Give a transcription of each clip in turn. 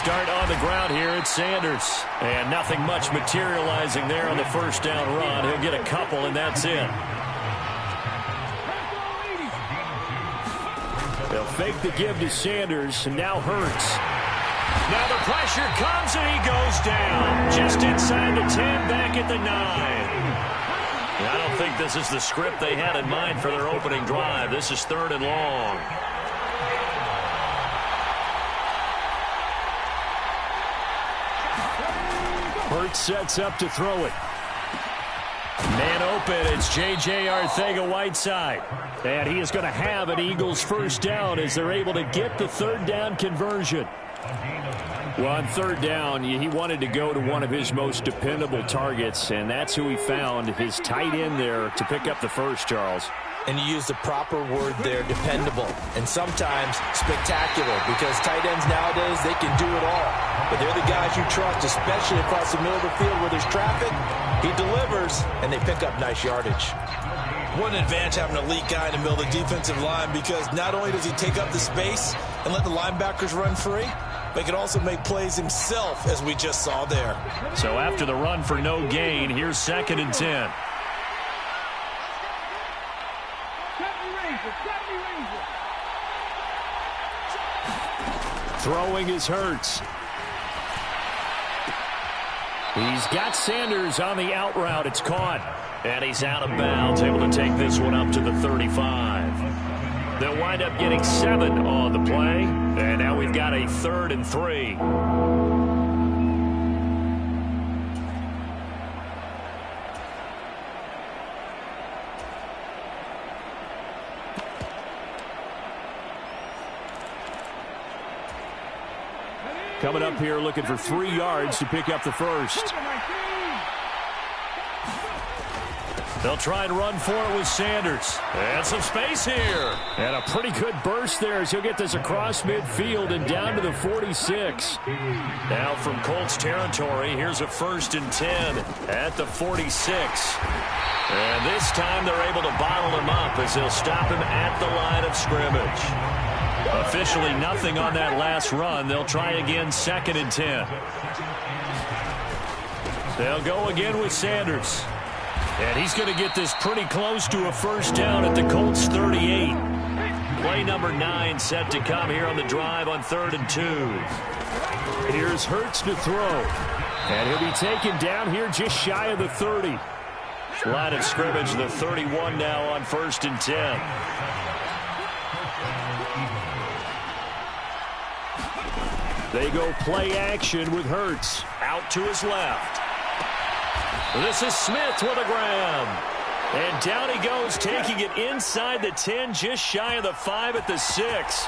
start on the ground here. It's Sanders. And nothing much materializing there on the first down run. He'll get a couple, and that's it. They'll fake the give to Sanders, and now Hurts. Now the pressure comes, and he goes down. Just inside the 10, back at the 9. I don't think this is the script they had in mind for their opening drive. This is 3rd and long. Hurts sets up to throw it. Man open, it's J.J. Arcega-Whiteside. And he is going to have an Eagles first down as they're able to get the 3rd down conversion. Well, on 3rd down, he wanted to go to one of his most dependable targets, and that's who he found, his tight end there, to pick up the first, Charles. And you use the proper word there, dependable, and sometimes spectacular, because tight ends nowadays, they can do it all. But they're the guys you trust, especially across the middle of the field where there's traffic. He delivers, and they pick up nice yardage. What an advantage having an elite guy in the middle of the defensive line, because not only does he take up the space and let the linebackers run free, but he can also make plays himself, as we just saw there. So after the run for no gain, here's 2nd and 10. Throwing is Hurts. He's got Sanders on the out route. It's caught. And he's out of bounds, able to take this one up to the 35. They'll wind up getting 7 on the play. And now we've got a 3rd and 3. Coming up here looking for 3 yards to pick up the first. They'll try and run for it with Sanders. And some space here. And a pretty good burst there as he'll get this across midfield and down to the 46. Now from Colts territory, here's a 1st and 10 at the 46. And this time they're able to bottle him up as they'll stop him at the line of scrimmage. Officially nothing on that last run. They'll try again, 2nd and 10. They'll go again with Sanders. And he's going to get this pretty close to a first down at the Colts 38. Play number 9 set to come here on the drive on 3rd and 2. Here's Hurts to throw. And he'll be taken down here just shy of the 30. Line of scrimmage, the 31 now on 1st and 10. They go play action with Hurts. Out to his left. This is Smith with a grab. And down he goes, taking it inside the 10, just shy of the 5 at the 6.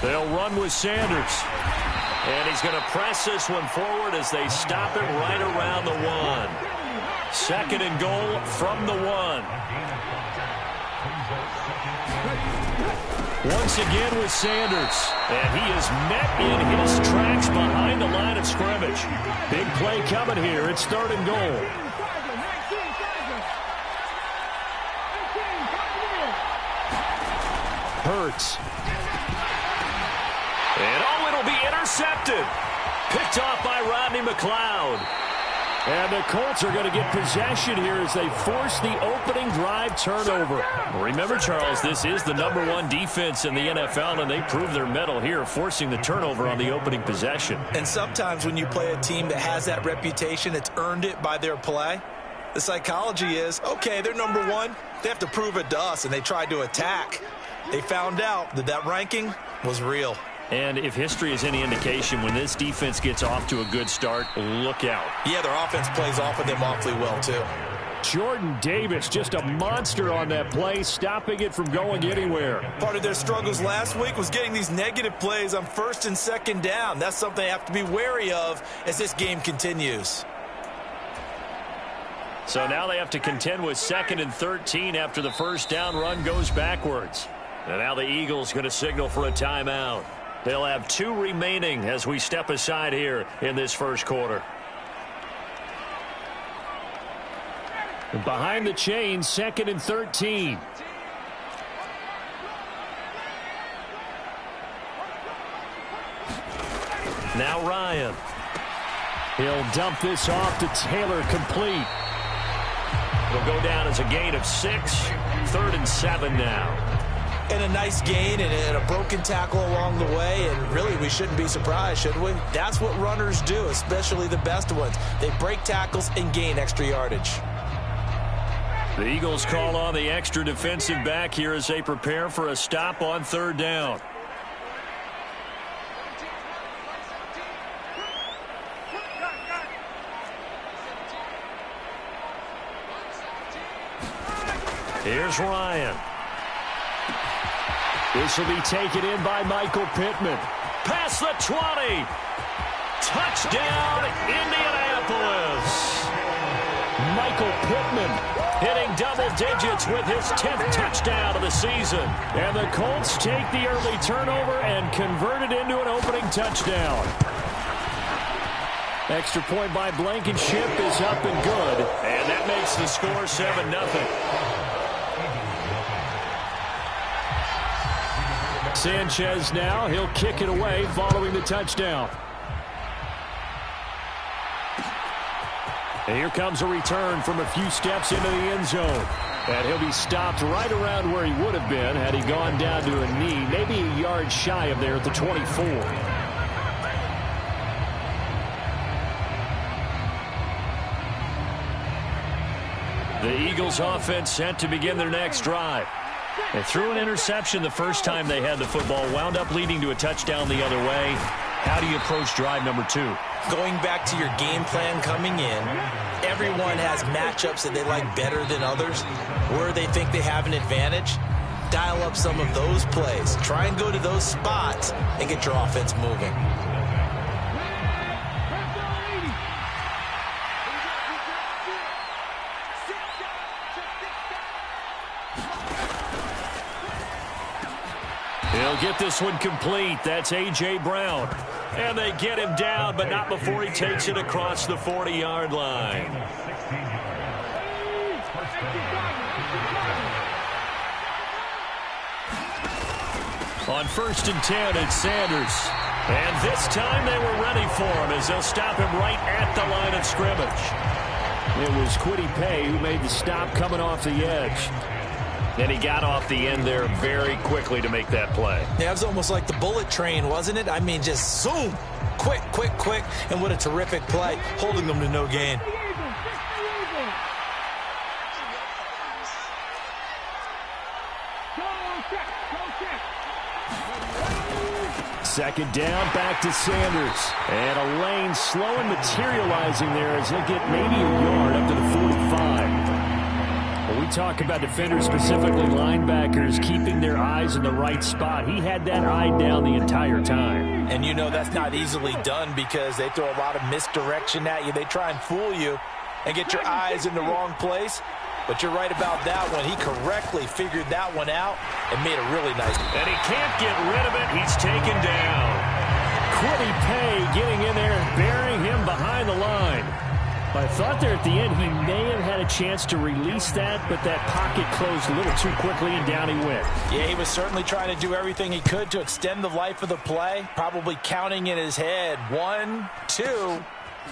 They'll run with Sanders. And he's going to press this one forward as they stop him right around the 1. 2nd and goal from the 1. Once again with Sanders. And he is met in his tracks behind the line of scrimmage. Big play coming here. It's 3rd and goal. Hurts. And oh, it'll be intercepted. Picked off by Rodney McLeod. And the Colts are going to get possession here as they force the opening drive turnover. Remember, Charles, this is the #1 defense in the NFL, and they prove their mettle here, forcing the turnover on the opening possession. And sometimes when you play a team that has that reputation, it's earned it by their play. The psychology is, okay, they're #1. They have to prove it to us, and they tried to attack. They found out that that ranking was real. And if history is any indication, when this defense gets off to a good start, look out. Yeah, their offense plays off of them awfully well, too. Jordan Davis, just a monster on that play, stopping it from going anywhere. Part of their struggles last week was getting these negative plays on 1st and 2nd down. That's something they have to be wary of as this game continues. So now they have to contend with 2nd and 13 after the first down run goes backwards. And now the Eagles going to signal for a timeout. They'll have 2 remaining as we step aside here in this first quarter. Behind the chains, 2nd and 13. Now Ryan. He'll dump this off to Taylor, complete. It'll go down as a gain of 6. 3rd and 7 now. And a nice gain and a broken tackle along the way, and really we shouldn't be surprised, should we? That's what runners do, especially the best ones. They break tackles and gain extra yardage. The Eagles call on the extra defensive back here as they prepare for a stop on 3rd down. Here's Ryan. This will be taken in by Michael Pittman. Past the 20. Touchdown, Indianapolis. Michael Pittman hitting double digits with his 10th touchdown of the season. And the Colts take the early turnover and convert it into an opening touchdown. Extra point by Blankenship is up and good. And that makes the score 7-0. Sanchez now, he'll kick it away following the touchdown. And here comes a return from a few steps into the end zone. And he'll be stopped right around where he would have been had he gone down to a knee, maybe a yard shy of there at the 24. The Eagles offense set to begin their next drive. They threw an interception the first time they had the football, wound up leading to a touchdown the other way. How do you approach drive number 2? Going back to your game plan coming in, everyone has matchups that they like better than others, where they think they have an advantage. Dial up some of those plays. Try and go to those spots and get your offense moving. He'll get this one complete. That's A.J. Brown. And they get him down, but not before he takes it across the 40-yard line. On 1st and 10, it's Sanders. And this time they were ready for him as they'll stop him right at the line of scrimmage. It was Kwity Paye who made the stop coming off the edge. And he got off the end there very quickly to make that play. Yeah, it was almost like the bullet train, wasn't it? I mean, just zoom. Quick, quick, quick. And what a terrific play, holding them to no gain. Second down, back to Sanders. And a lane slow and materializing there as he'll get maybe a yard up to the 45. When we talk about defenders, specifically linebackers, keeping their eyes in the right spot, he had that eye down the entire time. And you know that's not easily done because they throw a lot of misdirection at you. They try and fool you and get your eyes in the wrong place. But you're right about that one. He correctly figured that one out and made a really nice. And he can't get rid of it. He's taken down. Kwity Paye getting in there and burying him behind the line. I thought there at the end he may have had a chance to release that, but that pocket closed a little too quickly, and down he went. Yeah, he was certainly trying to do everything he could to extend the life of the play, probably counting in his head 1, 2,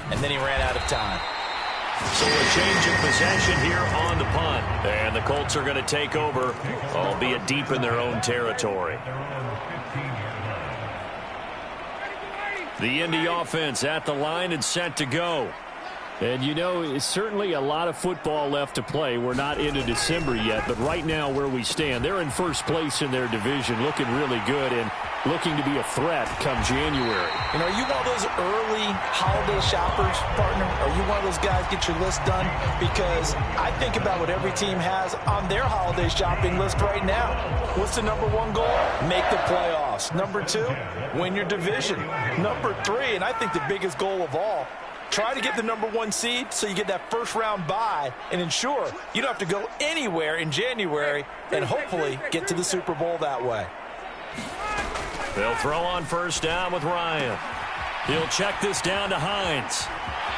and then he ran out of time. So a change of possession here on the punt, and the Colts are going to take over, albeit deep in their own territory. The Indy offense at the line and set to go. And, you know, it's certainly a lot of football left to play. We're not into December yet, but right now where we stand, they're in first place in their division, looking really good and looking to be a threat come January. You know, are you one of those early holiday shoppers, partner? Are you one of those guys get your list done? Because I think about what every team has on their holiday shopping list right now. What's the number 1 goal? Make the playoffs. Number 2, win your division. Number 3, and I think the biggest goal of all, try to get the number 1 seed so you get that first-round bye and ensure you don't have to go anywhere in January and hopefully get to the Super Bowl that way. They'll throw on first down with Ryan. He'll check this down to Hines.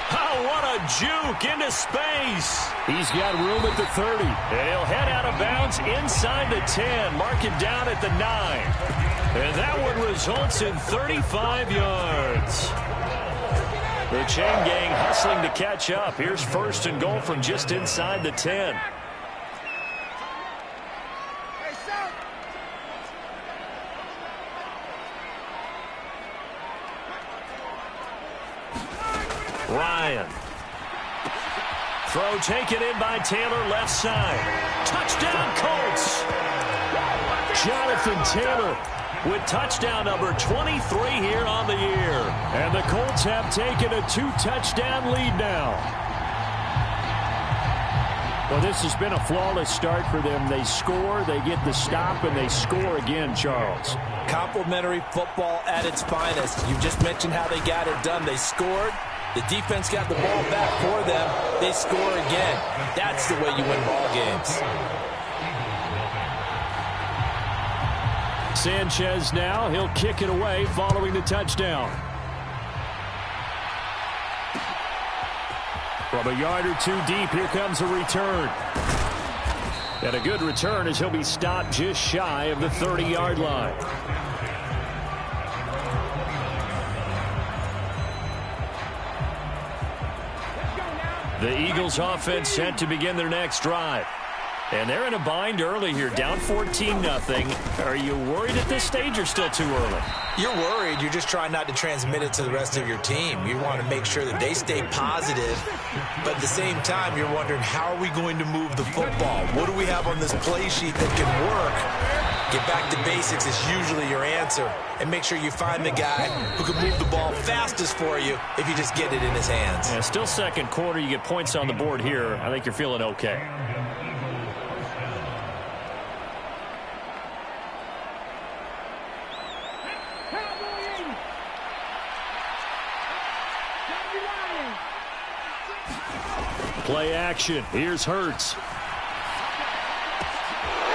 Oh, what a juke into space. He's got room at the 30. And he'll head out of bounds inside the 10. Mark him down at the 9. And that one results in 35 yards. The chain gang hustling to catch up. Here's 1st and goal from just inside the 10. Ryan. Throw taken in by Taylor, left side. Touchdown, Colts. Jonathan Taylor with touchdown number 23 here on the year. And the Colts have taken a 2-touchdown lead now. Well, this has been a flawless start for them. They score, they get the stop, and they score again, Charles. Complimentary football at its finest. You just mentioned how they got it done. They scored. The defense got the ball back for them. They score again. That's the way you win ball games. Sanchez now. He'll kick it away following the touchdown. From a yard or two deep, here comes a return. And a good return as he'll be stopped just shy of the 30-yard line. The Eagles offense set to begin their next drive. And they're in a bind early here, down 14-0. Are you worried at this stage or still too early? You're worried. You're just trying not to transmit it to the rest of your team. You want to make sure that they stay positive. But at the same time, you're wondering, how are we going to move the football? What do we have on this play sheet that can work? Get back to basics is usually your answer. And make sure you find the guy who can move the ball fastest for you if you just get it in his hands. Yeah, still second quarter. You get points on the board here. I think you're feeling okay. Play action. Here's Hurts.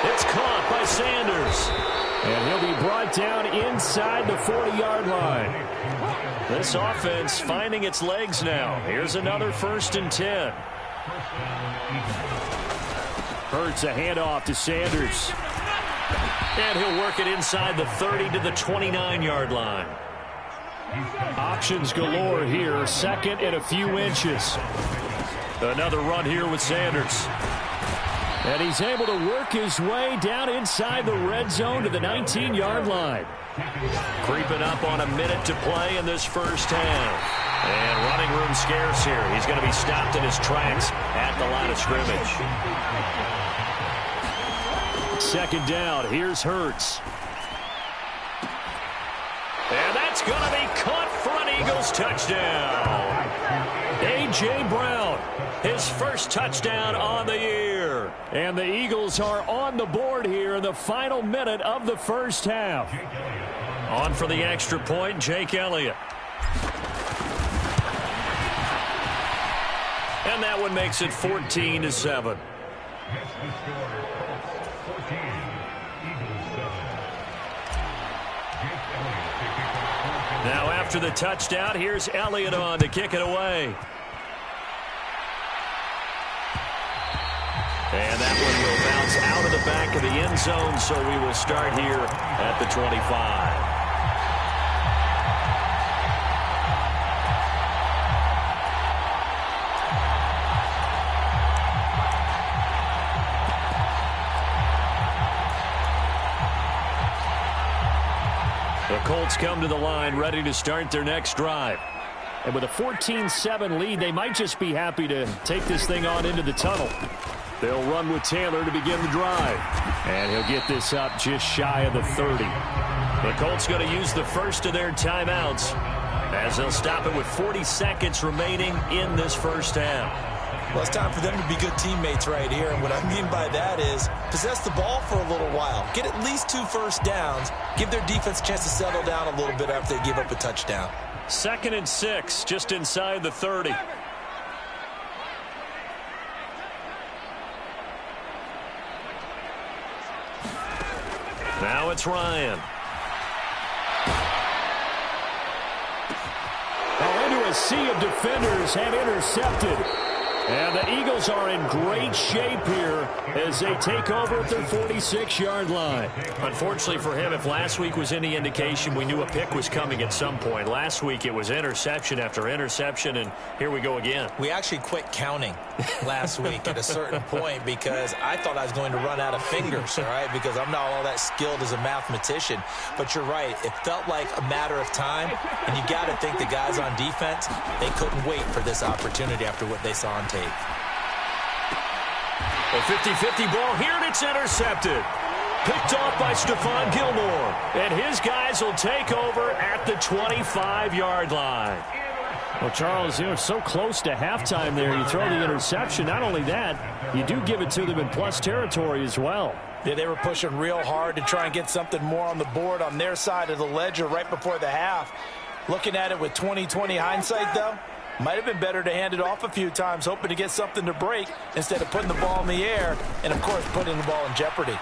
It's caught by Sanders. And he'll be brought down inside the 40-yard line. This offense finding its legs now. Here's another 1st and 10. Hurts a handoff to Sanders. And he'll work it inside the 30 to the 29-yard line. Options galore here. 2nd and a few inches. Another run here with Sanders. And he's able to work his way down inside the red zone to the 19-yard line. Creeping up on a minute to play in this first half. And running room scarce here. He's going to be stopped in his tracks at the line of scrimmage. 2nd down. Here's Hurts. And that's going to be caught for an Eagles touchdown. A.J. Brown, his first touchdown on the year. And the Eagles are on the board here in the final minute of the first half. On for the extra point, Jake Elliott. And that one makes it 14-7. Now after the touchdown, here's Elliott on to kick it away. And that one will bounce out of the back of the end zone, so we will start here at the 25. The Colts come to the line ready to start their next drive. And with a 14-7 lead, they might just be happy to take this thing on into the tunnel. They'll run with Taylor to begin the drive. And he'll get this up just shy of the 30. The Colts going to use the first of their timeouts as they'll stop it with 40 seconds remaining in this first half. Well, it's time for them to be good teammates right here. And what I mean by that is possess the ball for a little while. Get at least 2 first downs. Give their defense a chance to settle down a little bit after they give up a touchdown. 2nd and 6, just inside the 30. Now it's Ryan. Well, into a sea of defenders and intercepted. And the Eagles are in great shape here as they take over at their 46-yard line. Unfortunately for him, if last week was any indication, we knew a pick was coming at some point. Last week it was interception after interception, and here we go again. We actually quit counting last week at a certain point because I thought I was going to run out of fingers, all right, because I'm not all that skilled as a mathematician. But you're right. It felt like a matter of time, and you got to think the guys on defense, they couldn't wait for this opportunity after what they saw on tape. A 50-50 ball here, and it's intercepted. Picked off by Stephon Gilmore. And his guys will take over at the 25-yard line. Well, Charles, you're so close to halftime there. You throw the interception. Not only that, you do give it to them in plus territory as well. Yeah, they were pushing real hard to try and get something more on the board on their side of the ledger right before the half. Looking at it with 20/20 hindsight, though, might have been better to hand it off a few times, hoping to get something to break instead of putting the ball in the air and, of course, putting the ball in jeopardy.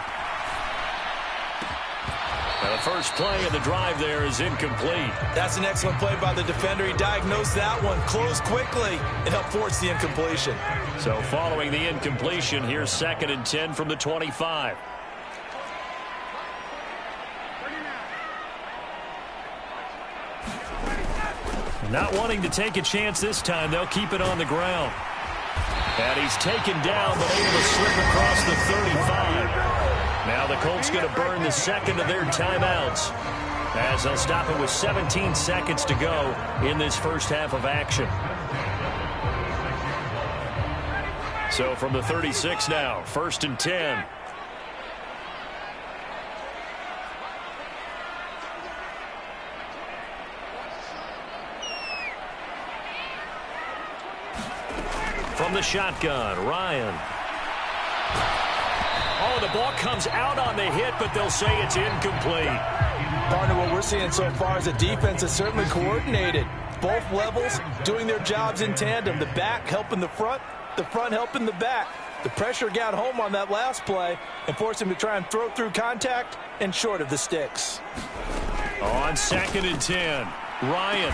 And the first play of the drive there is incomplete. That's an excellent play by the defender. He diagnosed that one, closed quickly, and helped force the incompletion. So following the incompletion, here's 2nd and 10 from the 25. Not wanting to take a chance this time, they'll keep it on the ground. And he's taken down, but able to slip across the 35. Now the Colts going to burn the second of their timeouts as they'll stop it with 17 seconds to go in this first half of action. So from the 36 now, 1st and 10. From the shotgun, Ryan. Oh, the ball comes out on the hit, but they'll say it's incomplete. Partner, what we're seeing so far is a defense that's certainly coordinated. Both levels doing their jobs in tandem. The back helping the front helping the back. The pressure got home on that last play and forced him to try and throw through contact and short of the sticks. On 2nd and 10, Ryan.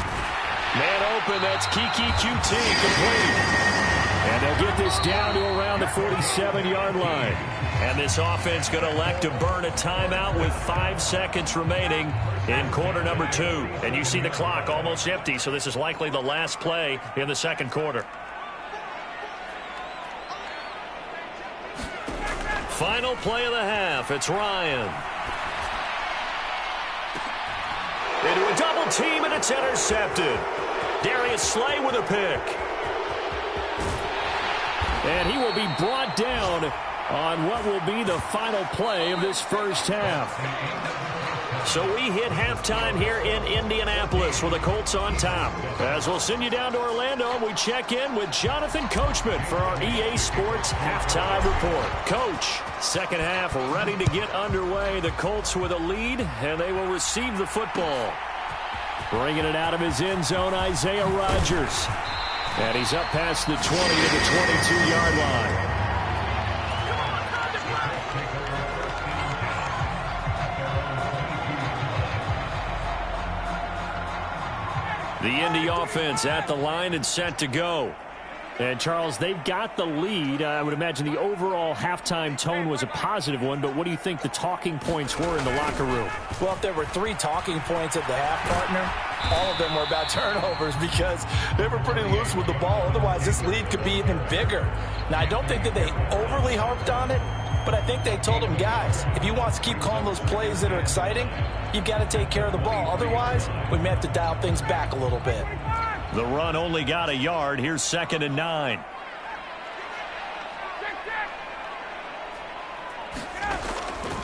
Man open, that's Kiki QT complete. And they'll get this down to around the 47-yard line. And this offense going to elect to burn a timeout with 5 seconds remaining in quarter number 2. And you see the clock almost empty, so this is likely the last play in the second quarter. Final play of the half. It's Ryan. Into a double team, and it's intercepted. Darius Slay with a pick. And he will be brought down on what will be the final play of this first half. So we hit halftime here in Indianapolis with the Colts on top. As we'll send you down to Orlando, we check in with Jonathan Coachman for our EA Sports Halftime Report. Coach, second half ready to get underway. The Colts with a lead, and they will receive the football. Bringing it out of his end zone, Isaiah Rodgers. And he's up past the 20 to the 22-yard line. The Indy offense at the line and set to go. And, Charles, they've got the lead. I would imagine the overall halftime tone was a positive one, but what do you think the talking points were in the locker room? Well, if there were 3 talking points at the half, partner, all of them were about turnovers because they were pretty loose with the ball. Otherwise, this lead could be even bigger. Now, I don't think that they overly harped on it, but I think they told them, guys, if you want to keep calling those plays that are exciting, you've got to take care of the ball. Otherwise, we may have to dial things back a little bit. The run only got a yard. Here's 2nd and 9.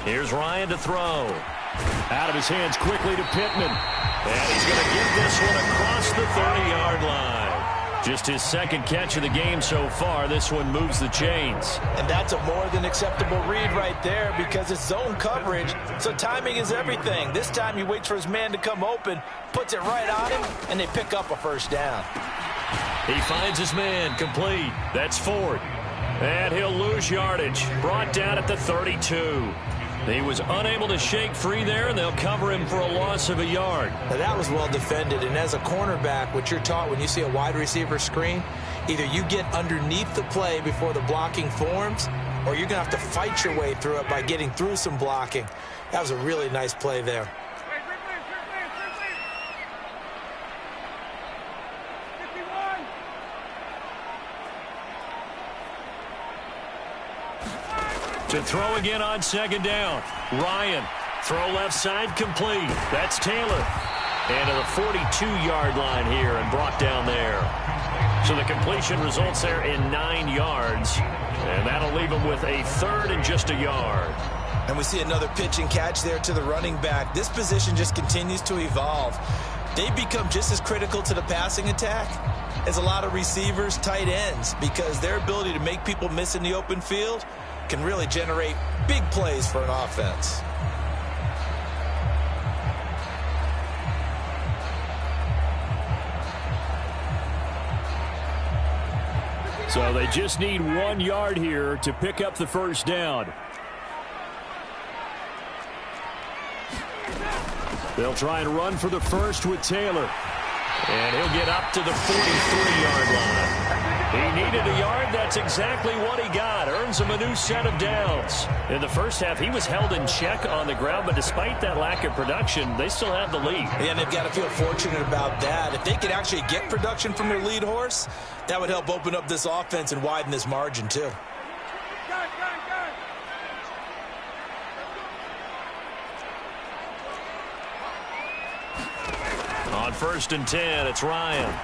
Here's Ryan to throw. Out of his hands quickly to Pittman. And he's going to get this one across the 30-yard line. Just his second catch of the game so far. This one moves the chains. And that's a more than acceptable read right there because it's zone coverage, so timing is everything. This time he waits for his man to come open, puts it right on him, and they pick up a first down. He finds his man complete. That's Ford. And he'll lose yardage. Brought down at the 32. He was unable to shake free there, and they'll cover him for a loss of a yard. Now, that was well defended, and as a cornerback, what you're taught when you see a wide receiver screen, Either you get underneath the play before the blocking forms, or you're going to have to fight your way through it by getting through some blocking. That was a really nice play there. To throw again on second down. Ryan, throw left side complete. That's Taylor. And to the 42-yard line here and brought down there. So the completion results there in 9 yards. And that'll leave him with a third and just a yard. And we see another pitch and catch there to the running back. This position just continues to evolve. They become just as critical to the passing attack as a lot of receivers, tight ends, because their ability to make people miss in the open field can really generate big plays for an offense. So they just need 1 yard here to pick up the first down. They'll try and run for the first with Taylor. And he'll get up to the 43-yard line. He needed a yard. That's exactly what he got. Earns him a new set of downs. In the first half, he was held in check on the ground, but despite that lack of production, they still have the lead. Yeah, and they've got to feel fortunate about that. If they could actually get production from their lead horse, that would help open up this offense and widen this margin, too. On 1st and 10, it's Ryan.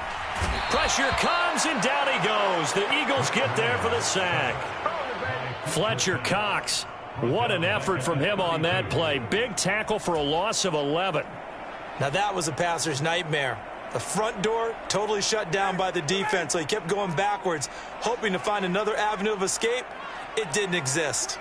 Pressure comes, and down he goes. The Eagles get there for the sack. Fletcher Cox, what an effort from him on that play. Big tackle for a loss of 11. Now that was a passer's nightmare. The front door totally shut down by the defense, so he kept going backwards, hoping to find another avenue of escape. It didn't exist.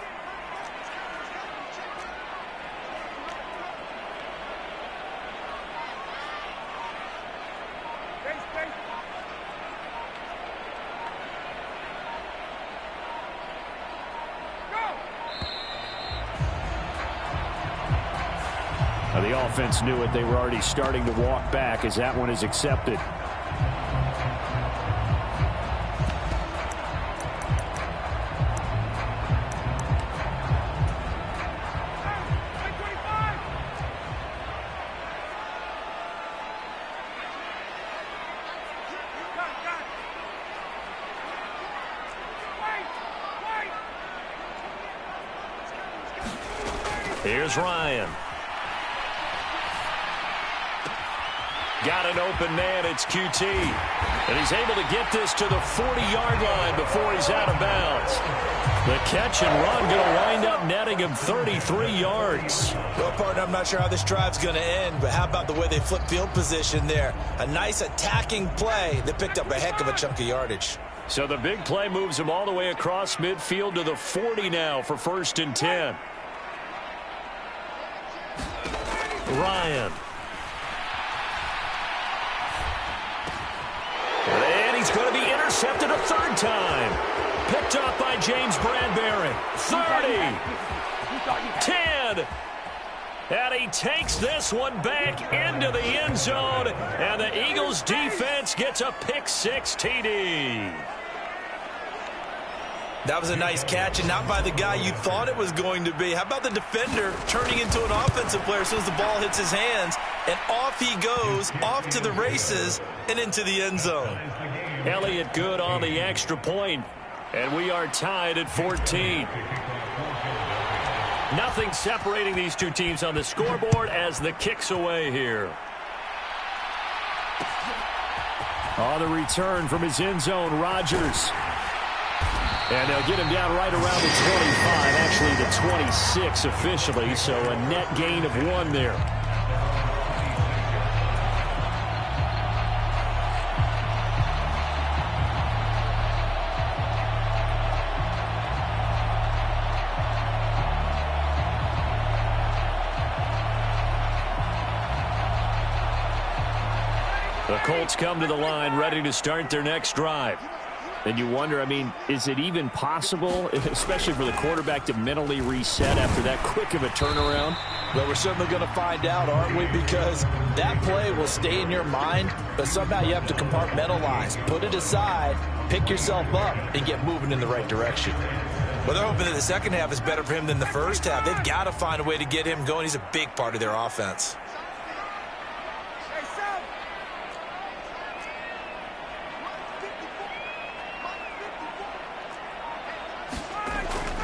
The offense knew it. They were already starting to walk back as that one is accepted. Here's Ryan. Got an open man, it's QT. And he's able to get this to the 40-yard line before he's out of bounds. The catch and run going to wind up netting him 33 yards. Well, partner, I'm not sure how this drive's going to end, but how about the way they flip field position there? A nice attacking play that picked up a heck of a chunk of yardage. So the big play moves him all the way across midfield to the 40 now for 1st and 10. Ryan. And he's going to be intercepted a third time. Picked up by James Bradbury. 30. 10. And he takes this one back into the end zone. And the Eagles defense gets a pick-6 TD. That was a nice catch, and not by the guy you thought it was going to be. How about the defender turning into an offensive player as soon as the ball hits his hands, and off he goes, off to the races, and into the end zone. Elliott good on the extra point, and we are tied at 14. Nothing separating these two teams on the scoreboard as the kick's away here. On the return from his end zone, Rodgers. And they'll get him down right around the 25, actually the 26 officially, so a net gain of 1 there. The Colts come to the line ready to start their next drive. And you wonder, I mean, is it even possible, especially for the quarterback, to mentally reset after that quick of a turnaround? Well, we're certainly going to find out, aren't we? Because that play will stay in your mind, but somehow you have to compartmentalize. Put it aside, pick yourself up, and get moving in the right direction. Well, they're hoping that the second half is better for him than the first half. They've got to find a way to get him going. He's a big part of their offense.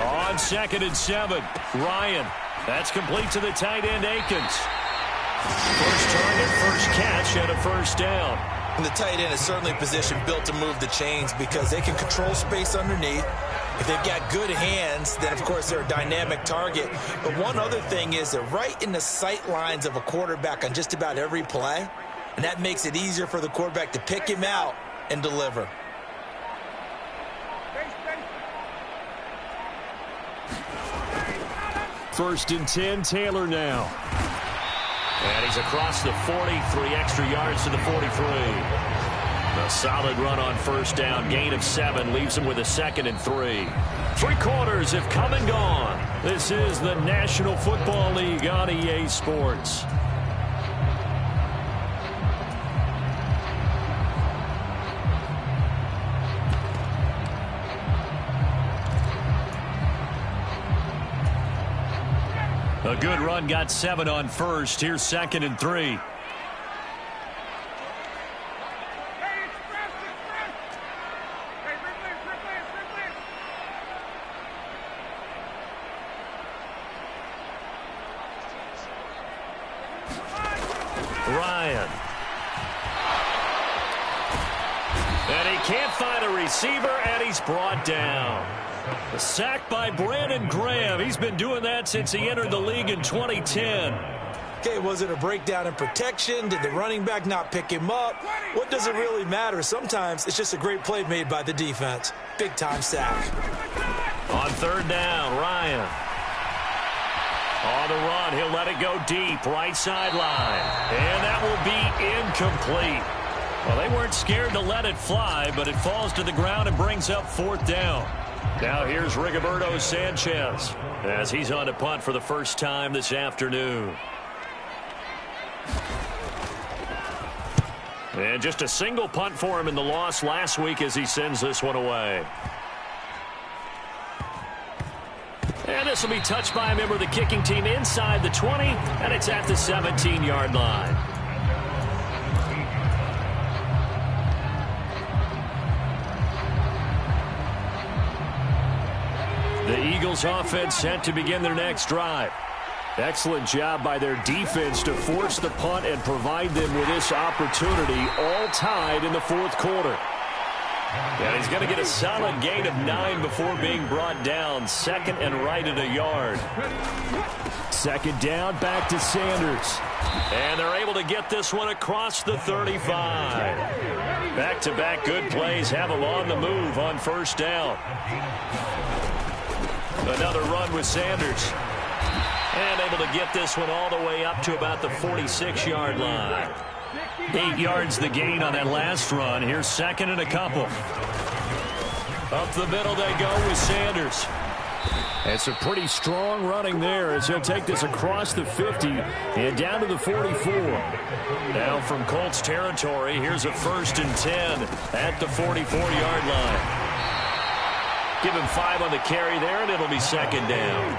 On 2nd and 7, Ryan. That's complete to the tight end, Akins. First target, first catch, and a first down. And the tight end is certainly a position built to move the chains because they can control space underneath. If they've got good hands, then, of course, they're a dynamic target. But one other thing is they're right in the sight lines of a quarterback on just about every play, and that makes it easier for the quarterback to pick him out and deliver. First and 10, Taylor now. And he's across the 40, 3 extra yards to the 43. A solid run on first down, gain of 7, leaves him with a 2nd and 3. 3 quarters have come and gone. This is the National Football League on EA Sports. A good run, got 7 on first. Here's 2nd and 3. Ryan. And he can't find a receiver, and he's brought down. A sack by Brandon Graham. He's been doing that since he entered the league in 2010. Okay, was it a breakdown in protection? Did the running back not pick him up? What does it really matter? Sometimes it's just a great play made by the defense. Big-time sack. On 3rd down, Ryan. On the run, he'll let it go deep, right sideline. And that will be incomplete. Well, they weren't scared to let it fly, but it falls to the ground and brings up 4th down. Now here's Rigoberto Sanchez as he's on to punt for the first time this afternoon. And just a single punt for him in the loss last week as he sends this one away. And this will be touched by a member of the kicking team inside the 20, and it's at the 17-yard line. The Eagles offense set to begin their next drive. Excellent job by their defense to force the punt and provide them with this opportunity, all tied in the 4th quarter. And he's going to get a solid gain of 9 before being brought down. 2nd and right at a yard. 2nd down, back to Sanders. And they're able to get this one across the 35. Back-to-back good plays have them on the move on first down. Another run with Sanders. And able to get this one all the way up to about the 46-yard line. 8 yards the gain on that last run. Here's 2nd and a couple. Up the middle they go with Sanders. It's a pretty strong running there as he'll take this across the 50 and down to the 44. Now from Colts territory, here's a 1st and 10 at the 44-yard line. Give him 5 on the carry there, and it'll be 2nd down.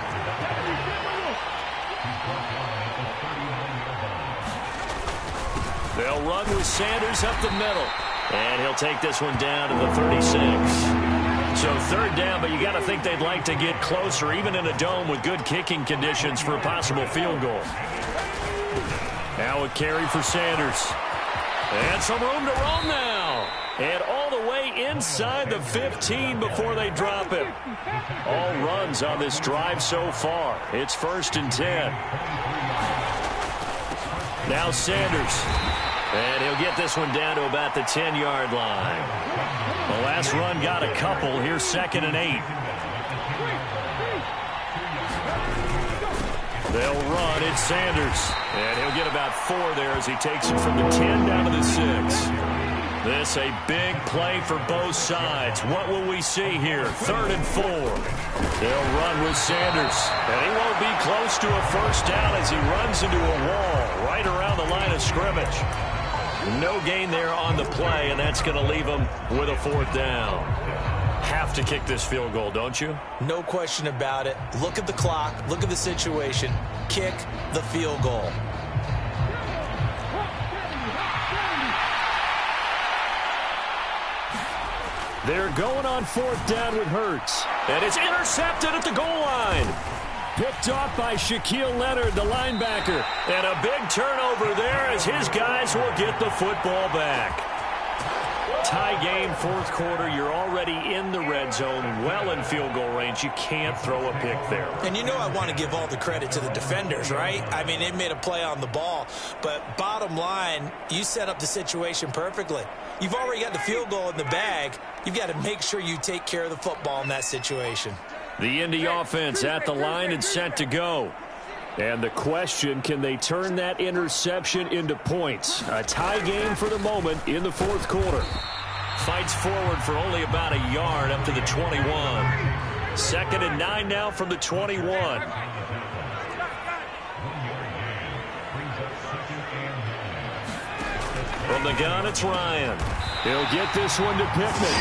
They'll run with Sanders up the middle. And he'll take this one down to the 36. So 3rd down, but you got to think they'd like to get closer, even in a dome with good kicking conditions for a possible field goal. Now a carry for Sanders. And some room to run now. And all the way inside the 15 before they drop it. All runs on this drive so far. It's 1st and 10. Now Sanders. And he'll get this one down to about the 10-yard line. The last run got a couple. Here's 2nd and 8. They'll run. It's Sanders. And he'll get about 4 there as he takes it from the 10 down to the 6. This a big play for both sides. What will we see here? 3rd and 4. They'll run with Sanders. And he won't be close to a first down as he runs into a wall right around the line of scrimmage. No gain there on the play, and that's going to leave him with a 4th down. Have to kick this field goal, don't you? No question about it. Look at the clock. Look at the situation. Kick the field goal. They're going on 4th down with Hurts. And it's intercepted at the goal line. Picked off by Shaquille Leonard, the linebacker. And a big turnover there as his guys will get the football back. Tie game, 4th quarter. You're already in the red zone, well in field goal range. You can't throw a pick there. And you know I want to give all the credit to the defenders, right? I mean, they made a play on the ball. But bottom line, you set up the situation perfectly. You've already got the field goal in the bag. You've got to make sure you take care of the football in that situation. The Indy offense at the line and set to go. And the question, can they turn that interception into points? A tie game for the moment in the 4th quarter. Fights forward for only about a yard up to the 21. 2nd and 9 now from the 21. From the gun, it's Ryan. He'll get this one to Pittman.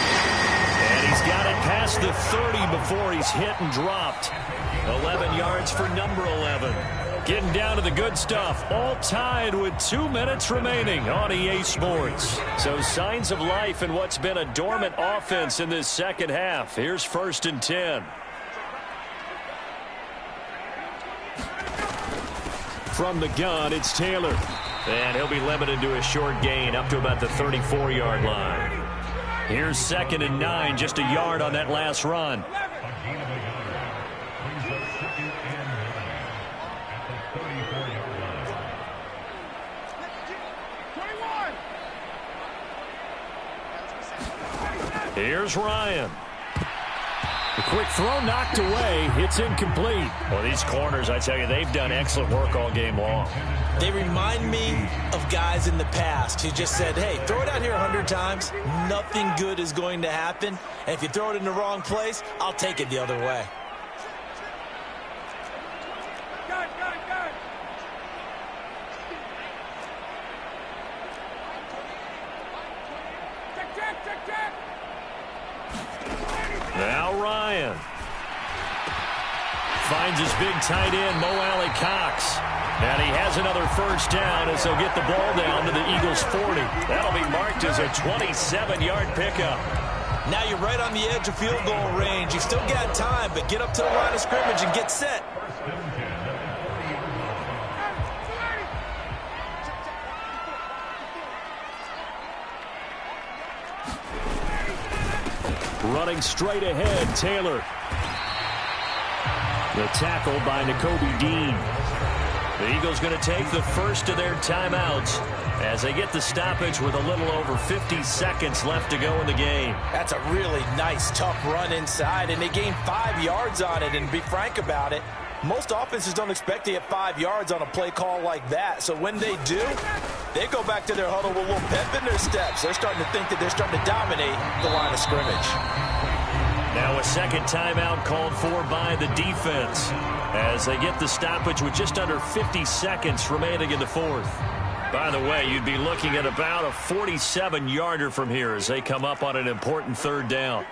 And he's got it past the 30 before he's hit and dropped. 11 yards for number 11. Getting down to the good stuff. All tied with 2 minutes remaining on EA Sports. So signs of life in what's been a dormant offense in this second half. Here's 1st and 10. From the gun, it's Taylor. And he'll be limited to a short gain up to about the 34-yard line. Here's 2nd and 9, just a yard on that last run. Here's Ryan. The quick throw knocked away. It's incomplete. Well, these corners, I tell you, they've done excellent work all game long. They remind me of guys in the past who just said, hey, throw it out here 100 times. Nothing good is going to happen. And if you throw it in the wrong place, I'll take it the other way. Now Ryan finds his big tight end, Mo Alley-Cox. And he has another first down as they'll get the ball down to the Eagles' 40. That'll be marked as a 27-yard pickup. Now you're right on the edge of field goal range. You've still got time, but get up to the line of scrimmage and get set. Running straight ahead, Taylor. The tackle by Nakobe Dean. The Eagles going to take the first of their timeouts as they get the stoppage with a little over 50 seconds left to go in the game. That's a really nice, tough run inside, and they gained 5 yards on it. And to be frank about it, most offenses don't expect to get 5 yards on a play call like that. So when they do, they go back to their huddle with a little pep in their steps. They're starting to think that they're starting to dominate the line of scrimmage. Now a second timeout called for by the defense as they get the stoppage with just under 50 seconds remaining in the 4th. By the way, you'd be looking at about a 47-yarder from here as they come up on an important 3rd down.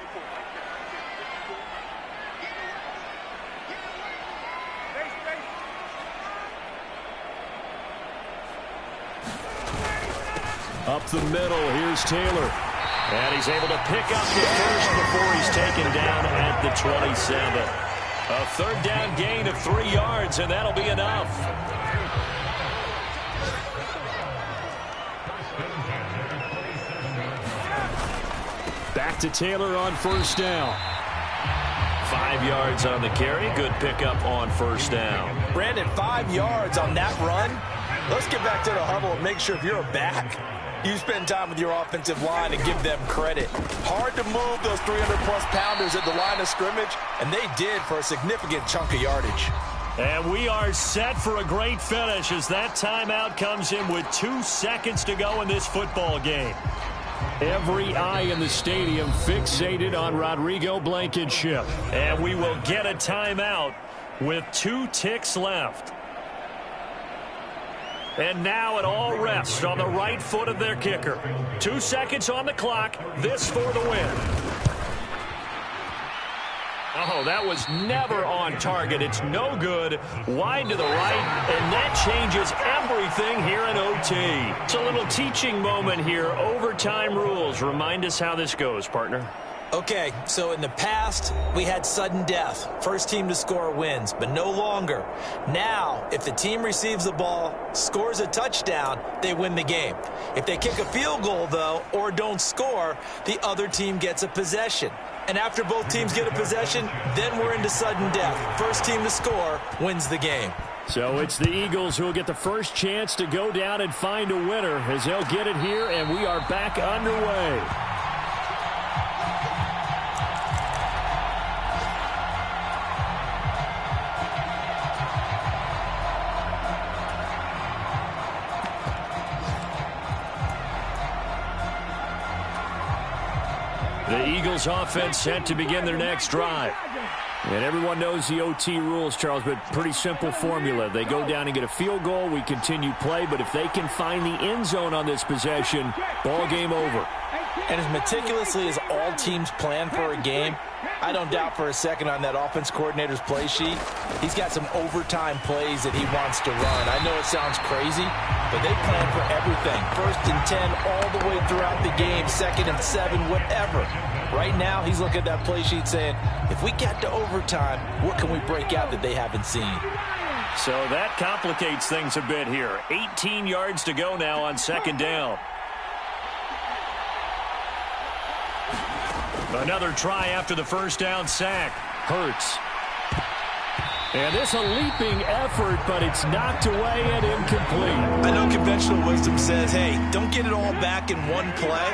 Up the middle, here's Taylor. And he's able to pick up the first before he's taken down at the 27. A 3rd down gain of 3 yards, and that'll be enough. Back to Taylor on 1st down. 5 yards on the carry. Good pickup on 1st down. Brandon, 5 yards on that run. Let's get back to the huddle and make sure if you're a back, you spend time with your offensive line and give them credit. Hard to move those 300-plus pounders at the line of scrimmage, and they did for a significant chunk of yardage. And we are set for a great finish as that timeout comes in with 2 seconds to go in this football game. Every eye in the stadium fixated on Rodrigo Blankenship. And we will get a timeout with 2 ticks left. And now it all rests on the right foot of their kicker. 2 seconds on the clock. This for the win. Oh, that was never on target. It's no good. Wide to the right, and that changes everything here in OT. It's a little teaching moment here. Overtime rules. Remind us how this goes, partner. Okay, so in the past, we had sudden death. First team to score wins, but no longer. Now, if the team receives the ball, scores a touchdown, they win the game. If they kick a field goal, though, or don't score, the other team gets a possession. And after both teams get a possession, then we're into sudden death. First team to score wins the game. So it's the Eagles who will get the first chance to go down and find a winner as they'll get it here, and we are back underway. The Eagles offense set to begin their next drive. And everyone knows the OT rules, Charles, but pretty simple formula. They go down and get a field goal, we continue play, but if they can find the end zone on this possession, ball game over. And as meticulously as all teams plan for a game, I don't doubt for a second on that offense coordinator's play sheet, he's got some overtime plays that he wants to run. I know it sounds crazy, but they plan for everything. 1st and 10 all the way throughout the game, 2nd and 7, whatever. Right now, he's looking at that play sheet saying, if we get to overtime, what can we break out that they haven't seen? So that complicates things a bit here. 18 yards to go now on 2nd down. Another try after the first down sack. Hurts. And this a leaping effort, but it's knocked away and incomplete. I know conventional wisdom says, hey, don't get it all back in one play.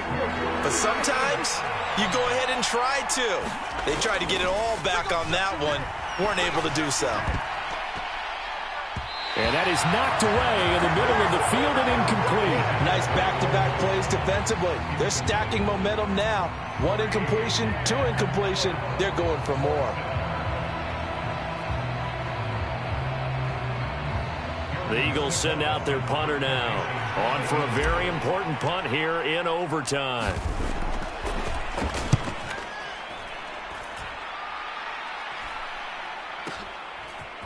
But sometimes you go ahead and try to. They tried to get it all back on that one. Weren't able to do so. And that is knocked away in the middle of the field and incomplete. Nice back-to-back plays defensively. They're stacking momentum now. 1 incompletion, 2 incompletion. They're going for more. The Eagles send out their punter now. On for a very important punt here in overtime.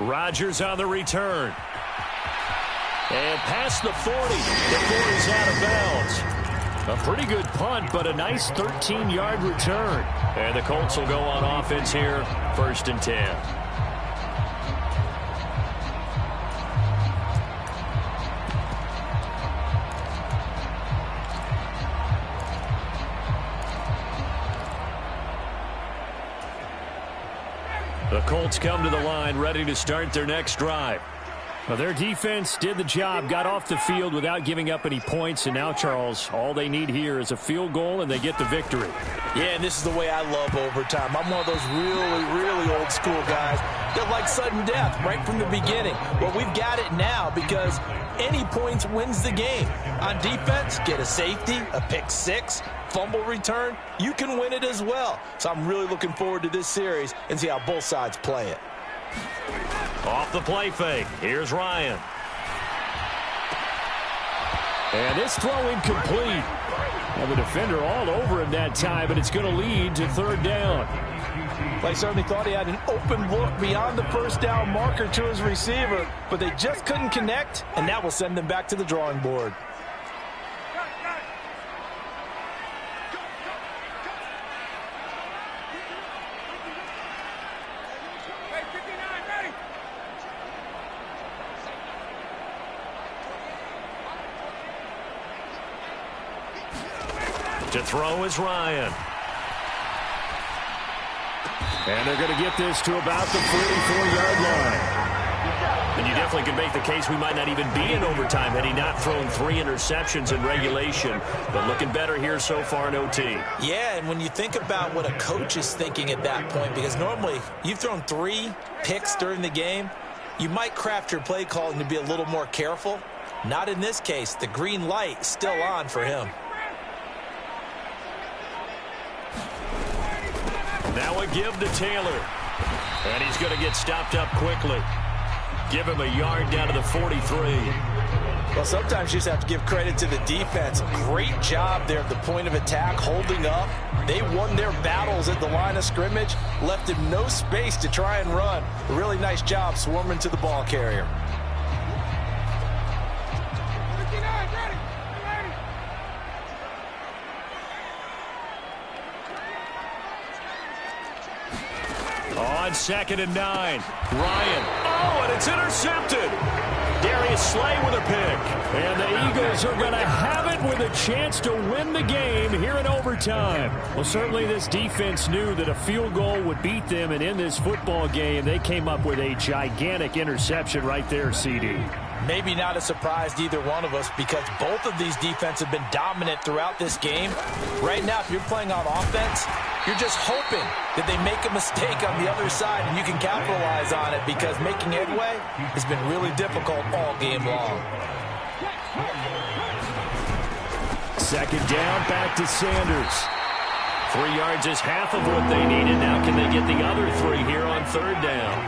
Rodgers on the return. And past the 40. Before he's out of bounds. A pretty good punt, but a nice 13-yard return. And the Colts will go on offense here. 1st and 10. The Colts come to the line, ready to start their next drive. Well, their defense did the job, got off the field without giving up any points, and now, Charles, all they need here is a field goal, and they get the victory. Yeah, and this is the way I love overtime. I'm one of those really old school guys that like sudden death right from the beginning. Well, we've got it now because any points wins the game. On defense, get a safety, a pick 6, fumble return, you can win it as well. So I'm really looking forward to this series and see how both sides play it. Off the play fake. Here's Ryan. And this throw incomplete. Well, the defender all over him that time, but it's going to lead to 3rd down. They certainly thought he had an open look beyond the first down marker to his receiver, but they just couldn't connect, and that will send them back to the drawing board. To throw is Ryan. And they're going to get this to about the 44-yard line. And you definitely can make the case we might not even be in overtime had he not thrown 3 interceptions in regulation. But looking better here so far in OT. Yeah, and when you think about what a coach is thinking at that point, because normally you've thrown 3 picks during the game, you might craft your play calling to be a little more careful. Not in this case. The green light is still on for him. a give to Taylor. And he's going to get stopped up quickly. Give him a yard down to the 43. Well, sometimes you just have to give credit to the defense. Great job there at the point of attack, holding up. They won their battles at the line of scrimmage, left him no space to try and run. A really nice job swarming to the ball carrier. On 2nd and 9, Ryan. Oh, and it's intercepted. Darius Slay with a pick. And the Eagles are going to have it with a chance to win the game here in overtime. Well, certainly this defense knew that a field goal would beat them, and in this football game, they came up with a gigantic interception right there, CD. Maybe not a surprise to either one of us because both of these defenses have been dominant throughout this game. Right now, if you're playing on offense, you're just hoping that they make a mistake on the other side and you can capitalize on it because making headway has been really difficult all game long. 2nd down, back to Sanders. 3 yards is half of what they needed. Now can they get the other 3 here on 3rd down?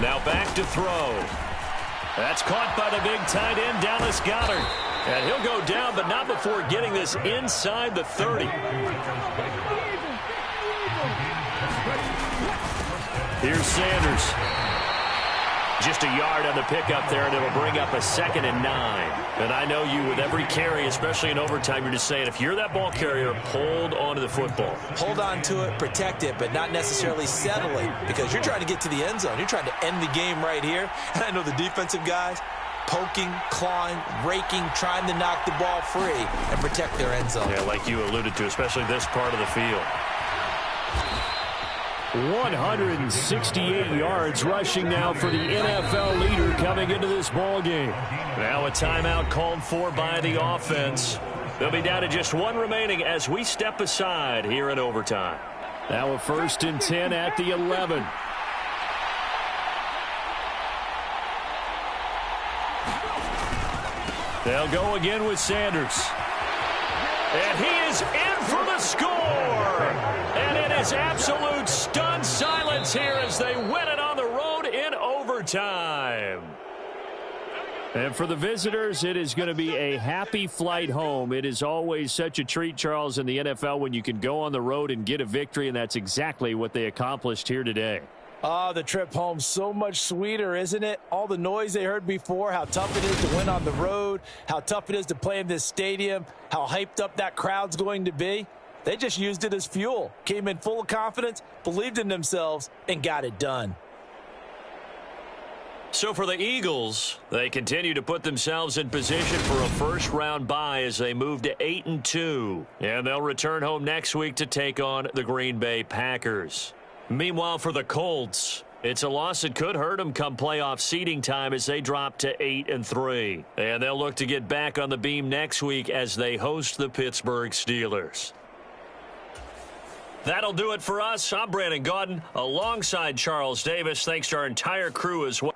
Now back to throw. That's caught by the big tight end, Dallas Goedert. And he'll go down, but not before getting this inside the 30. Here's Sanders. Just a yard on the pickup there, and it'll bring up a 2nd and 9. And I know you, with every carry, especially in overtime, you're just saying, if you're that ball carrier, hold on to the football. Hold on to it, protect it, but not necessarily settle it because you're trying to get to the end zone. You're trying to end the game right here. And I know the defensive guys, poking, clawing, raking, trying to knock the ball free and protect their end zone. Yeah, like you alluded to, especially this part of the field. 168 yards rushing now for the NFL leader coming into this ball game. Now a timeout called for by the offense. They'll be down to just 1 remaining as we step aside here in overtime. Now a 1st and 10 at the 11. They'll go again with Sanders. And he is in for the score. And it is absolute stunned silence here as they win it on the road in overtime. And for the visitors, it is going to be a happy flight home. It is always such a treat, Charles, in the NFL when you can go on the road and get a victory, and that's exactly what they accomplished here today. Oh, the trip home so much sweeter, isn't it? All the noise they heard before, how tough it is to win on the road, how tough it is to play in this stadium, how hyped up that crowd's going to be. They just used it as fuel, came in full of confidence, believed in themselves, and got it done. So for the Eagles, they continue to put themselves in position for a first-round bye as they move to 8-2. And they'll return home next week to take on the Green Bay Packers. Meanwhile, for the Colts, it's a loss that could hurt them come playoff seeding time as they drop to 8-3. And they'll look to get back on the beam next week as they host the Pittsburgh Steelers. That'll do it for us. I'm Brandon Gaudin alongside Charles Davis. Thanks to our entire crew as well.